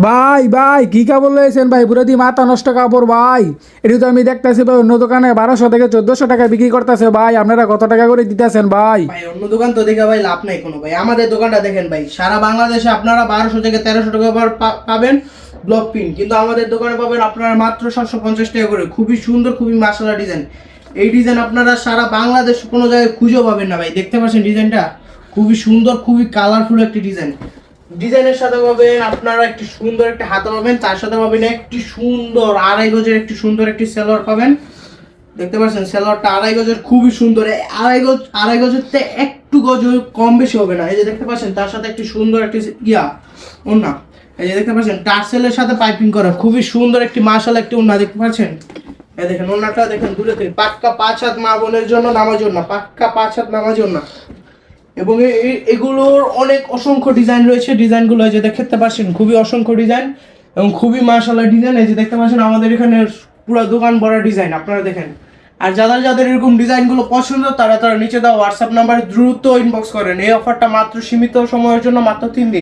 ভাই ভাই কি কাপড় লয়েছেন ভাই, পুরো দিয়ে মাথা নষ্ট কাপড় ভাই। এটি তো আমি দেখতেছি ভাই অন্য দোকানে 1200 থেকে 1400 টাকা বিক্রি করতেছে ভাই, আপনারা কত টাকা করে দিতেছেন ভাই? ভাই অন্য দোকান তো দেখে ভাই লাভ নাই কোনো ভাই, আমাদের দোকানটা দেখেন ভাই, সারা বাংলাদেশে আপনারা 1200 থেকে 1300 টাকা পাবেন ব্লক প্রিন্ট, কিন্তু আমাদের দোকানে পাবেন আপনারা মাত্র 750 টাকা করে। খুবই সুন্দর, খুবই মাশাআল্লাহ ডিজাইন। এই ডিজাইন আপনারা সারা বাংলাদেশ কোনো জায়গায় খুঁজেও পাবেন না ভাই। দেখতে পাচ্ছেন ডিজাইনটা খুবই সুন্দর, খুবই কালারফুল একটি ডিজাইন। ডিজাইনের সাথে পাবেন আপনারা একটি সুন্দর একটি হাতা পাবেন, তার সাথে পাবেন একটি সুন্দর 2.5 গজের একটি সুন্দর একটি সেলোয়ার পাবেন। দেখতে পাচ্ছেন সেলোয়ারটা 2.5 গজের, খুবই সুন্দর। 2.5 গজের থেকে একটু গজ কম বেশি হবে না। এই যে দেখতে পাচ্ছেন তার সাথে একটি সুন্দর একটি ওড়না। এই যে দেখতে পাচ্ছেন টার্সেলের সাথে পাইপিং করা, খুবই সুন্দর একটি মাশাআল্লাহ একটি ওড়না। দেখতে পাচ্ছেন এই দেখেন ওড়নাটা দেখেন, দূরে থেকে পাক্কা 5 হাত মা বোনের জন্য নামাজ ওড়না, পাক্কা 5 হাত নামাজ ওড়না। এবং এগুলোর অনেক অসংখ্য ডিজাইন রয়েছে। ডিজাইনগুলো এই যে দেখতে পাচ্ছেন খুবই অসংখ্য ডিজাইন এবং খুবই মাশাআল্লাহ ডিজাইন। এই যে দেখতে পাচ্ছেন আমাদের এখানে পুরো দোকান ভরা ডিজাইন, আপনারা দেখেন। আর যাদের এরকম ডিজাইনগুলো পছন্দ তারা নিচে দেওয়া হোয়াটসঅ্যাপ নাম্বারে দ্রুত ইনবক্স করেন। এই অফারটা মাত্র সীমিত সময়ের জন্য, মাত্র 3 দিন।